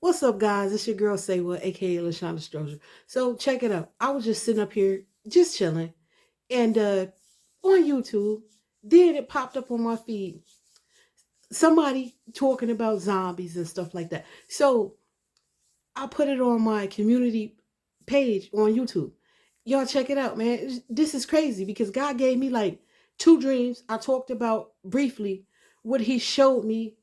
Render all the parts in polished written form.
What's up, guys? It's your girl Saywa, aka Lashonda Strozier. So check it out. I was just sitting up here, just chilling, and on YouTube, then it popped up on my feed. Somebody talking about zombies and stuff like that. So I put it on my community page on YouTube. Y'all check it out, man. This is crazy because God gave me like two dreams. I talked about briefly what He showed me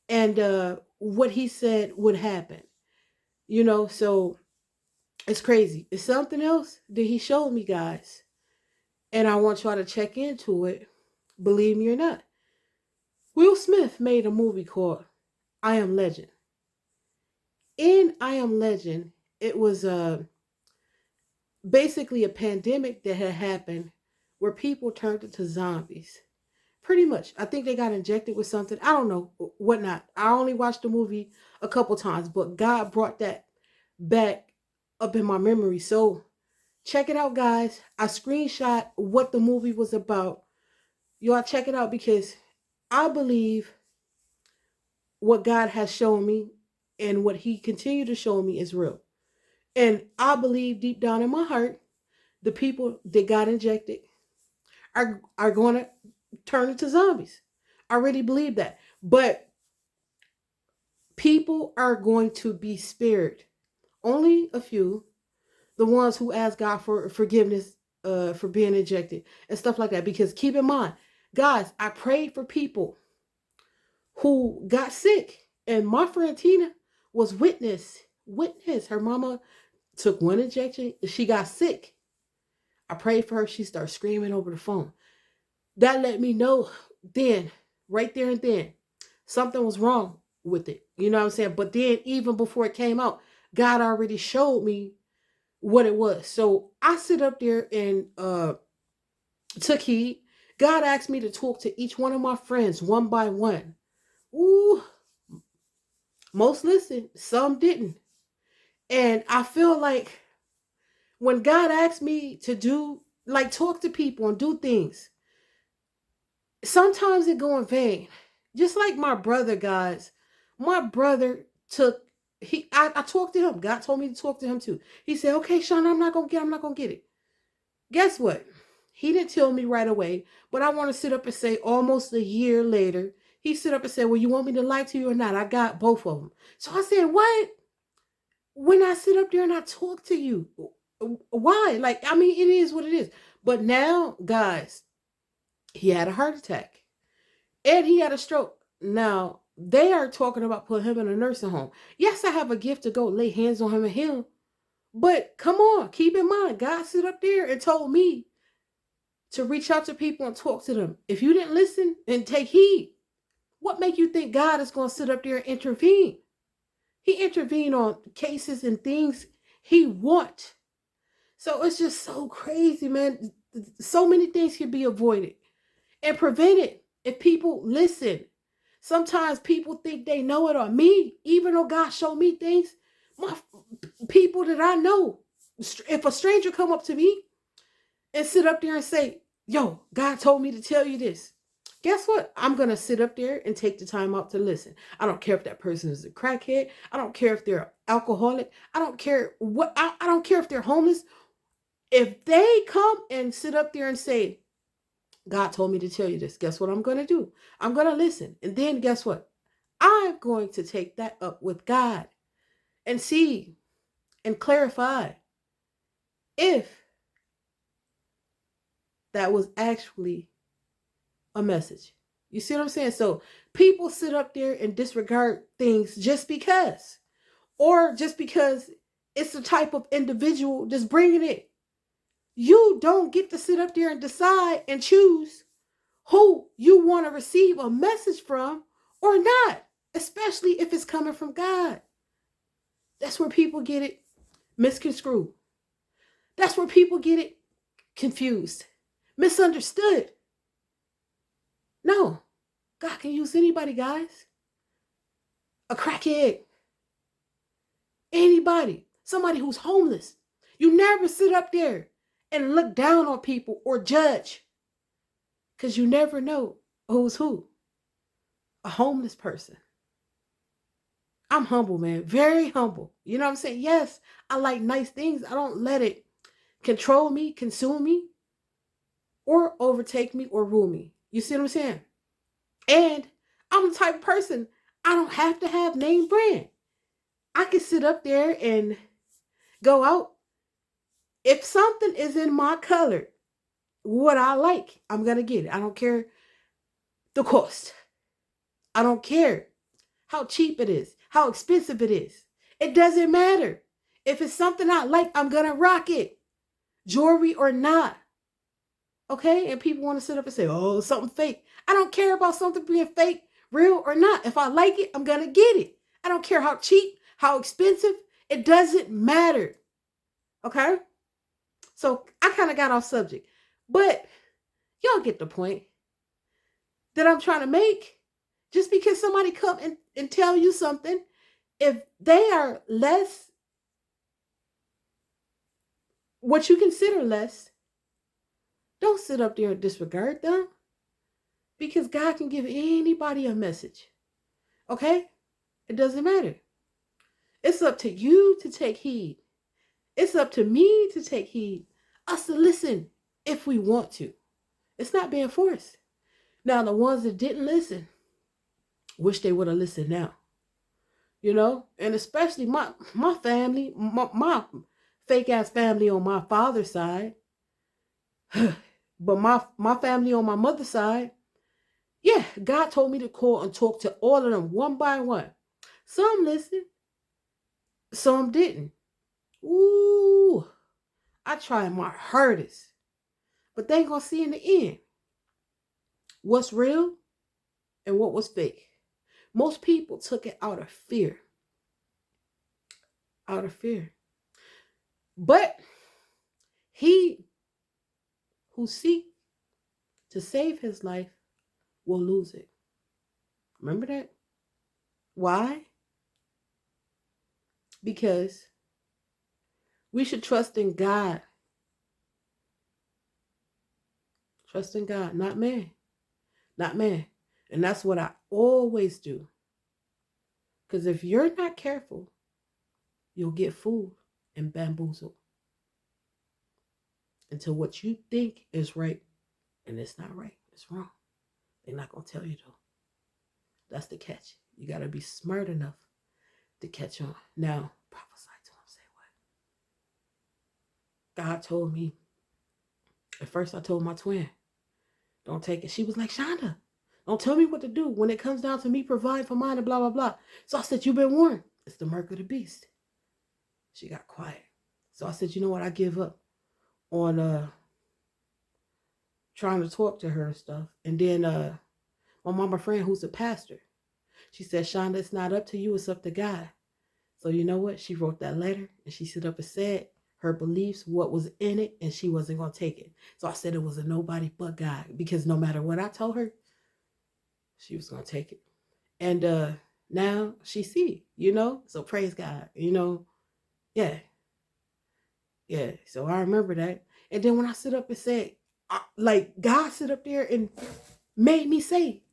and what He said would happen. So it's crazy. It's something else that He showed me, guys. And I want y'all to check into it. Believe me or not. Will Smith made a movie called I Am Legend. In I Am Legend, it was basically a pandemic that had happened where people turned into zombies. Pretty much. I think they got injected with something. I don't know whatnot. I only watched the movie a couple times, but God brought that back up in my memory. So check it out, guys. I screenshot what the movie was about. Y'all check it out because I believe what God has shown me and what He continued to show me is real. And I believe deep down in my heart, the people that got injected are going to turn into zombies. I really believe that. But people are going to be spared. Only a few, the ones who ask God for forgiveness for being injected and stuff like that. Because keep in mind, guys, I prayed for people who got sick, and my friend Tina was witness. Witness. Her mama took one injection. She got sick. I prayed for her. She started screaming over the phone. That let me know then, right there and then, something was wrong with it. You know what I'm saying? But then, even before it came out, God already showed me what it was. So I sit up there and took heed. God asked me to talk to each one of my friends one by one. Ooh, most listened, some didn't. And I feel like when God asked me to do, like talk to people and do things, sometimes it go in vain. Just like my brother, guys. My brother took I talked to him. God told me to talk to him too. He said, okay, Sean, I'm not gonna get it. Guess what? He didn't tell me right away, but I want to sit up and say almost a year later, he stood up and said, well, you want me to lie to you or not? I got both of them. So I said, what? When I sit up there and I talk to you, why? Like, I mean, it is what it is. But now, guys, he had a heart attack and he had a stroke. Now, they are talking about putting him in a nursing home. Yes, I have a gift to go lay hands on him and heal. But come on, keep in mind, God stood up there and told me to reach out to people and talk to them. If you didn't listen and take heed, what make you think God is going to sit up there and intervene? He intervened on cases and things He want. So it's just so crazy, man. So many things can be avoided and prevented if people listen. Sometimes people think they know it, or me, even though God showed me things, my people that I know, if a stranger come up to me and sit up there and say, yo, God told me to tell you this. Guess what? I'm going to sit up there and take the time out to listen. I don't care if that person is a crackhead. I don't care if they're alcoholic. I don't care what, I don't care if they're homeless. If they come and sit up there and say, God told me to tell you this, guess what I'm going to do? I'm going to listen. And then guess what? I'm going to take that up with God and see and clarify if that was actually a message. You see what I'm saying? So people sit up there and disregard things just because, or just because it's the type of individual that's bringing it. You don't get to sit up there and decide and choose who you want to receive a message from or not, especially if it's coming from God. That's where people get it misconstrued. That's where people get it confused, misunderstood. No, God can use anybody, guys. A crackhead, anybody, somebody who's homeless. You never sit up there and look down on people or judge because you never know who's who. A homeless person. I'm humble, man. Very humble. You know what I'm saying? Yes, I like nice things. I don't let it control me, consume me, or overtake me or rule me. You see what I'm saying? And I'm the type of person, I don't have to have name brand. I can sit up there and go out. If something is in my color, what I like, I'm going to get it. I don't care the cost. I don't care how cheap it is, how expensive it is. It doesn't matter. If it's something I like, I'm going to rock it, jewelry or not. Okay? And people want to sit up and say, oh, something fake. I don't care about something being fake, real or not. If I like it, I'm going to get it. I don't care how cheap, how expensive. It doesn't matter. Okay? So I kind of got off subject. But y'all get the point that I'm trying to make. Just because somebody come and tell you something, if they are less, what you consider less, don't sit up there and disregard them. Because God can give anybody a message. Okay? It doesn't matter. It's up to you to take heed. It's up to me to take heed. Us to listen if we want to. It's not being forced. Now, the ones that didn't listen, wish they would have listened now. You know? And especially my family, my fake ass family on my father's side. But my family on my mother's side, yeah, God told me to call and talk to all of them one by one. Some listened, some didn't. Ooh, I tried my hardest. But they gonna see in the end what's real and what was fake. Most people took it out of fear. Out of fear. But he who seek to save his life will lose it. Remember that? Why? Because we should trust in God. Trust in God, not man. Not man. And that's what I always do. Because if you're not careful, you'll get fooled and bamboozled into what you think is right. And it's not right. It's wrong. They're not going to tell you though. That's the catch. You got to be smart enough to catch on. Now, prophesy to him. Say what? God told me. At first I told my twin, don't take it. She was like, Shonda, don't tell me what to do when it comes down to me provide for mine and blah, blah, blah. So I said, you've been warned. It's the mark of the beast. She got quiet. So I said, you know what? I give up on trying to talk to her and stuff. And then my mama friend who's a pastor, she said, Shonda, it's not up to you. It's up to God. So you know what? She wrote that letter and she stood up and said her beliefs, what was in it, and she wasn't going to take it. So I said it was a nobody but God, because no matter what I told her, she was going to take it. And now she see, so praise God, yeah. Yeah, so I remember that. And then when I sit up and said, like God sit up there and made me say,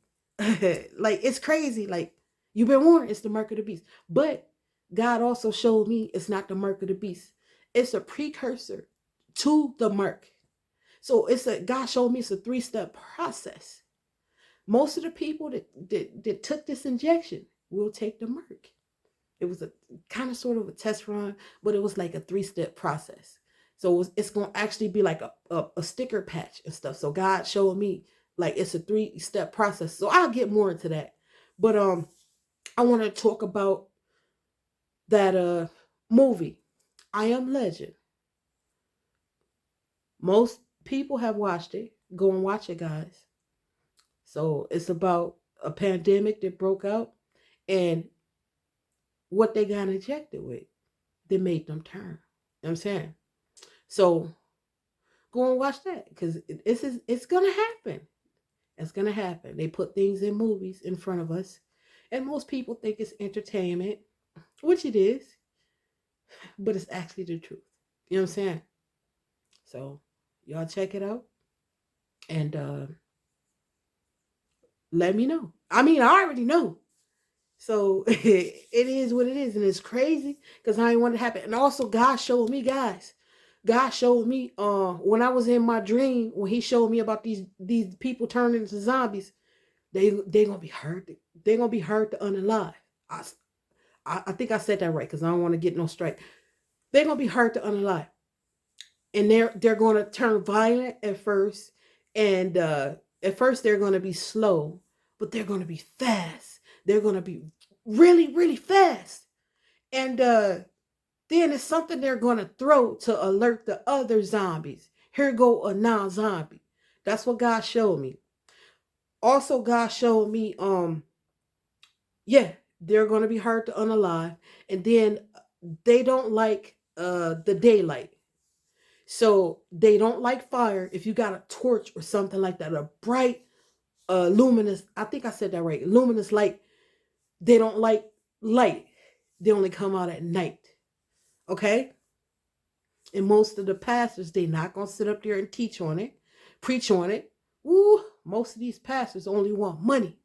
like it's crazy, like you've been warned, it's the mark of the beast. But God also showed me it's not the mark of the beast. It's a precursor to the mark. So God showed me it's a 3-step process. Most of the people that took this injection will take the mark. It was a kind of sort of a test run, but it was like a 3-step process. So it's going to actually be like a sticker patch and stuff. So God showed me like it's a 3-step process. So I'll get more into that. But I want to talk about that movie, I Am Legend. Most people have watched it. Go and watch it, guys. So it's about a pandemic that broke out and what they got injected with that made them turn. You know what I'm saying? So go and watch that, because it's going to happen. It's going to happen. They put things in movies in front of us, and most people think it's entertainment, which it is, but it's actually the truth. You know what I'm saying? So y'all check it out and let me know. I mean, I already know. So it is what it is, and it's crazy because I ain't want it to happen. And also, God showed me, guys. God showed me when I was in my dream, when He showed me about these people turning into zombies. They gonna be hurt. They gonna be hurt to unalive. I I think I said that right because I don't want to get no strike. They're gonna be hurt to unalive, and they're gonna turn violent at first, and at first they're gonna be slow, but they're gonna be fast. They're gonna be really fast, and then it's something they're gonna throw to alert the other zombies. Here go a non-zombie. That's what God showed me. Also, God showed me yeah, they're gonna be hard to unalive, and then they don't like the daylight. So they don't like fire. If you got a torch or something like that, a bright, luminous, I think I said that right, luminous light, they don't like light. They only come out at night. Okay? And most of the pastors, they not gonna sit up there and teach on it, preach on it. Woo, most of these pastors only want money.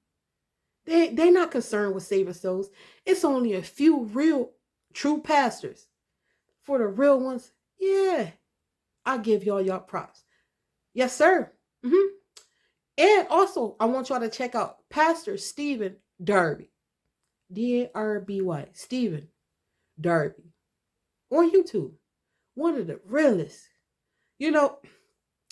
They not concerned with saving souls. It's only a few real true pastors. For the real ones, yeah, I give y'all props. Yes, sir. And also, I want y'all to check out Pastor Stephen Darby. Darby. Stephen Darby. On YouTube. One of the realest. You know,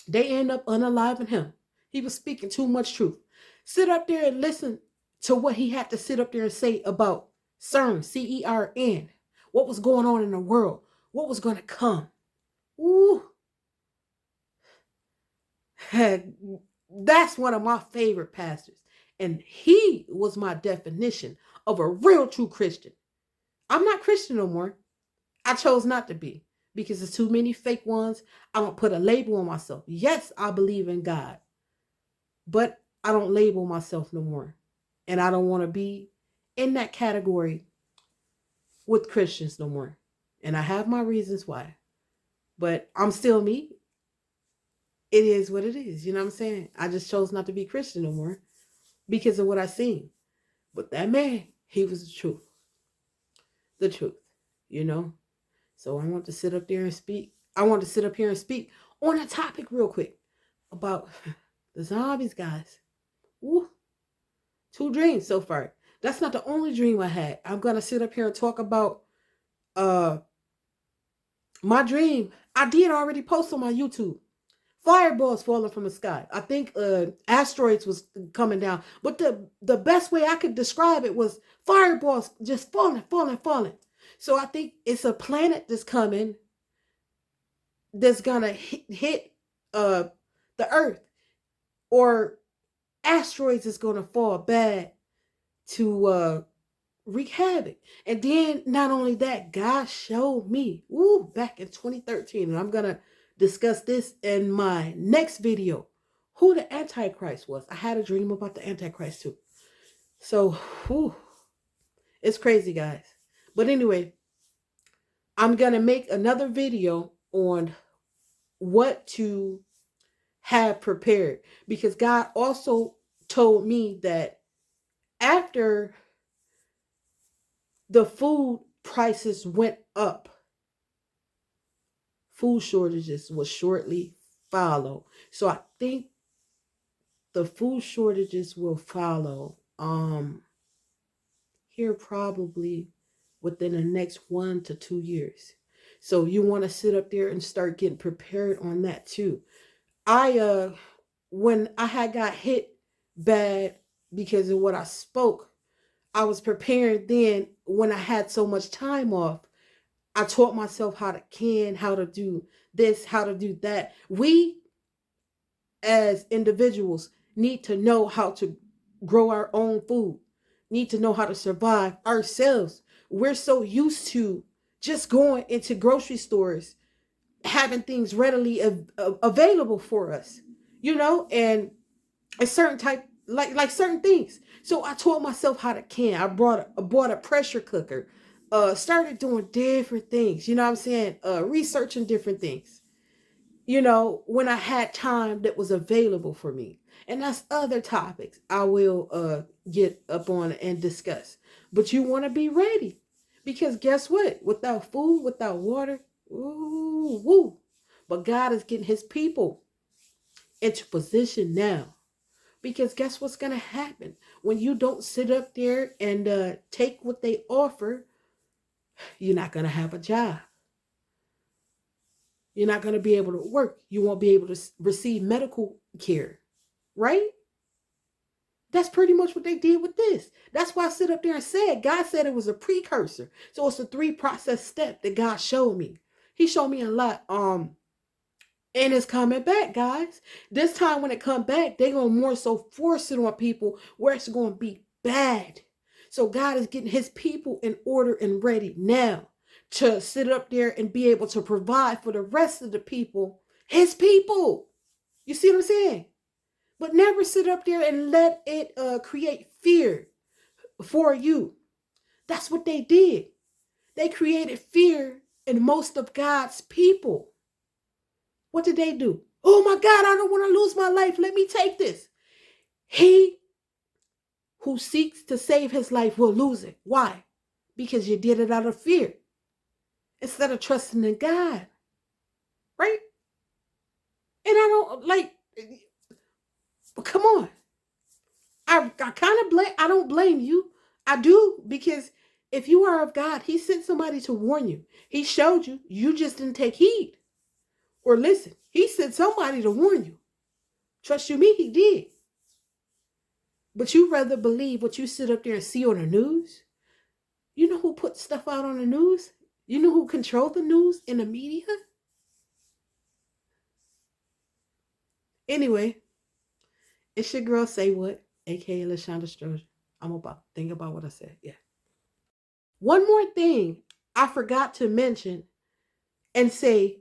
they end up unaliving him. He was speaking too much truth. Sit up there and listen to what he had to sit up there and say about CERN, CERN. What was going on in the world. What was going to come. Ooh. That's one of my favorite pastors. And he was my definition of a real true Christian. I'm not Christian no more. I chose not to be because there's too many fake ones. I don't put a label on myself. Yes, I believe in God, but I don't label myself no more. And I don't want to be in that category with Christians no more. And I have my reasons why. But I'm still me. It is what it is. You know what I'm saying? I just chose not to be Christian no more because of what I seen. But that man, he was the truth. The truth. You know? So I want to sit up there and speak. I want to sit up here and speak on a topic real quick about the zombies, guys. Ooh, 2 dreams so far. That's not the only dream I had. I'm gonna sit up here and talk about my dream. I did already post on my YouTube. Fireballs falling from the sky. I think asteroids was coming down. But the best way I could describe it was fireballs just falling. So I think it's a planet that's coming that's gonna hit the Earth, or asteroids is gonna fall bad to wreak havoc. And then not only that, God showed me back in 2013, and I'm gonna discuss this in my next video, who the Antichrist was. I had a dream about the Antichrist too. So it's crazy, guys. But anyway, I'm gonna make another video on what to have prepared, because God also told me that after the food prices went up, food shortages will shortly follow. So I think the food shortages will follow here probably within the next 1 to 2 years. So you want to sit up there and start getting prepared on that too. I when I had got hit bad because of what I spoke, I was prepared then. When I had so much time off, I taught myself how to can, how to do this, how to do that. We as individuals need to know how to grow our own food, need to know how to survive ourselves. We're so used to just going into grocery stores, having things readily available for us, and a certain type, like certain things. So I taught myself how to can. I bought a pressure cooker, started doing different things, you know what I'm saying? Researching different things. when I had time that was available for me. And that's other topics I will get up on and discuss. But you want to be ready. Because guess what? Without food, without water, ooh, woo. But God is getting his people into position now. Because guess what's going to happen? When you don't sit up there and take what they offer, you're not going to have a job. You're not going to be able to work. You won't be able to receive medical care, right? That's pretty much what they did with this. That's why I sit up there and said, God said it was a precursor. So it's a 3-process step that God showed me. He showed me a lot. And it's coming back, guys. This time when it come back, they're going to more so force it on people where it's going to be bad. So God is getting his people in order and ready now to sit up there and be able to provide for the rest of the people, his people. You see what I'm saying? But never sit up there and let it create fear for you. That's what they did. They created fear in most of God's people. What did they do? Oh my God, I don't want to lose my life. Let me take this. He who seeks to save his life will lose it. Why? Because you did it out of fear instead of trusting in God. Right? And I don't come on. I kind of blame, I don't blame you. I do, because if you are of God, he sent somebody to warn you. He showed you. You just didn't take heed or listen. He sent somebody to warn you. Trust you me, he did. But you rather believe what you sit up there and see on the news? You know who put stuff out on the news? You know who controlled the news and the media? Anyway, it's your girl Say What, aka LaShonda Stroger. I'm about think about what I said. Yeah. One more thing I forgot to mention and say,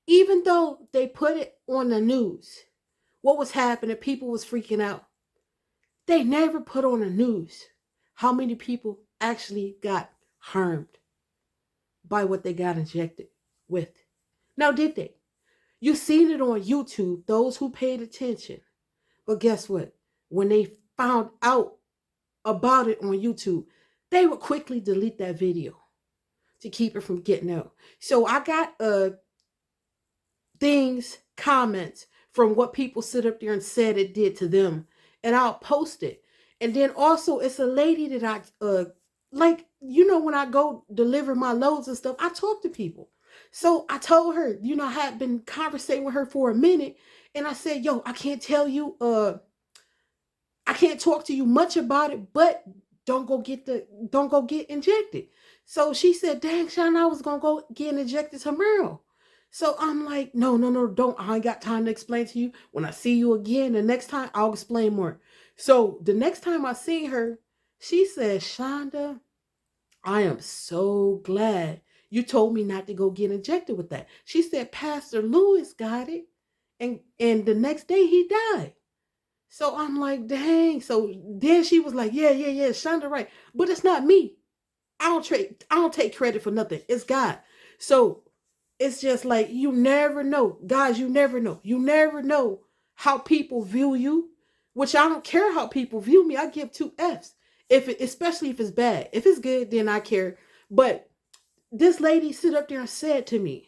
even though they put it on the news, what was happening, people was freaking out. They never put on the news how many people actually got harmed by what they got injected with. Now, did they? You seen it on YouTube, those who paid attention. But guess what? When they found out about it on YouTube, they would quickly delete that video to keep it from getting out. So I got comments from what people sit up there and said it did to them, and I'll post it. And then also, it's a lady that I when I go deliver my loads and stuff, I talk to people. So I told her, I had been conversating with her for a minute, and I said, yo, I can't tell you, I can't talk to you much about it, but don't go get injected. So she said, dang, Sean, I was gonna go get injected tomorrow. So I'm like, no, don't. I ain't got time to explain to you. When I see you again, the next time I'll explain more. So the next time I see her, she said, Shonda, I am so glad you told me not to go get injected with that. She said, Pastor Lewis got it. And the next day he died. So I'm like, dang. So then she was like, yeah, Shonda, right. But it's not me. I don't take credit for nothing. It's God. So it's just like, you never know. Guys, you never know. You never know how people view you, which I don't care how people view me. I give 2 Fs. Especially if it's bad. If it's good, then I care. But this lady sit up there and said to me,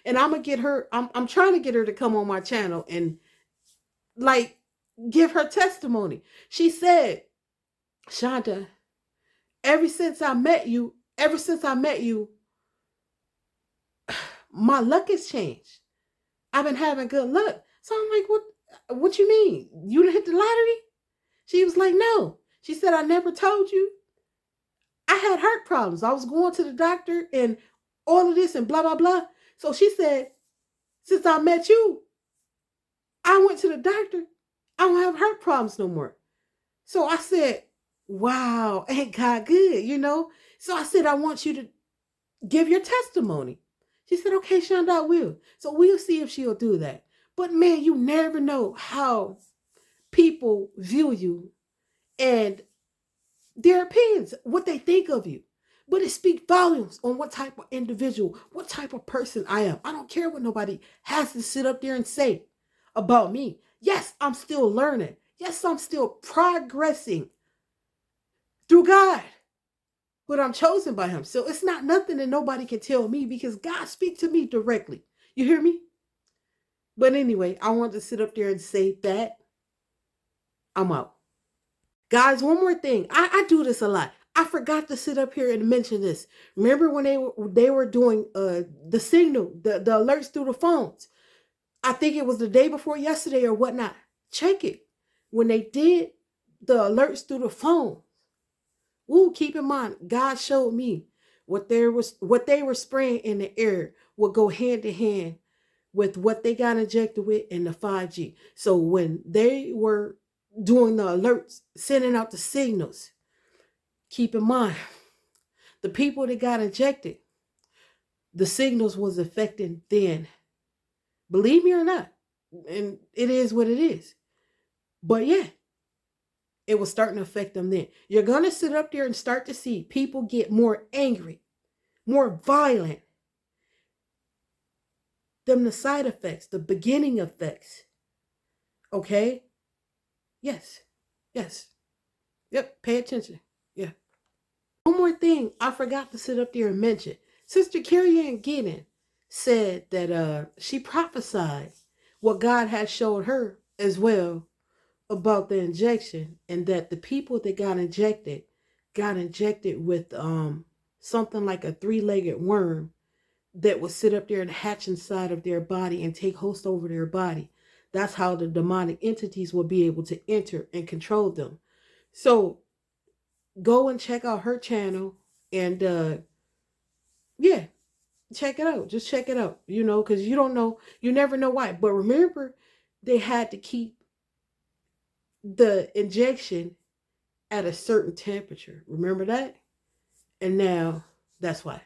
and I'm going to get her, I'm trying to get her to come on my channel and give her testimony. She said, Shonda, ever since I met you, my luck has changed. I've been having good luck. So I'm like, what you mean? You done hit the lottery? She was like, no. She said, I never told you. I had heart problems. I was going to the doctor and all of this and blah, blah, blah. So she said, since I met you, I went to the doctor. I don't have heart problems no more. So I said, wow, ain't God good, So I said, I want you to give your testimony. She said, okay, Shonda, I will. So we'll see if she'll do that. But man, you never know how people view you and their opinions, what they think of you. But it speaks volumes on what type of individual, what type of person I am. I don't care what nobody has to sit up there and say about me. Yes, I'm still learning. Yes, I'm still progressing through God, but I'm chosen by him. So it's not nothing that nobody can tell me because God speaks to me directly. You hear me? But anyway, I wanted to sit up there and say that I'm out. Guys, one more thing. I do this a lot. I forgot to sit up here and mention this. Remember when they were doing the signal, the alerts through the phones? I think it was the day before yesterday or whatnot. Check it. When they did the alerts through the phone, ooh, keep in mind, God showed me what they were spraying in the air would go hand in hand with what they got injected with in the 5G. So when they were doing the alerts, sending out the signals, keep in mind, the people that got injected, the signals was affecting then. Believe me or not. And it is what it is. But yeah, it was starting to affect them then. You're going to sit up there and start to see people get more angry, more violent. Them the side effects, the beginning effects. Okay? Yes. Yes. Yep. Pay attention. Yeah. One more thing I forgot to sit up there and mention. Sister Carrie Ann Gideon said that she prophesied what God had showed her as well about the injection, and that the people that got injected with something like a three-legged worm that would sit up there and hatch inside of their body and take host over their body. That's how the demonic entities will be able to enter and control them. So go and check out her channel and yeah, check it out. Just check it out, because you don't know, you never know why. But remember, they had to keep the injection at a certain temperature. Remember that? And now that's why.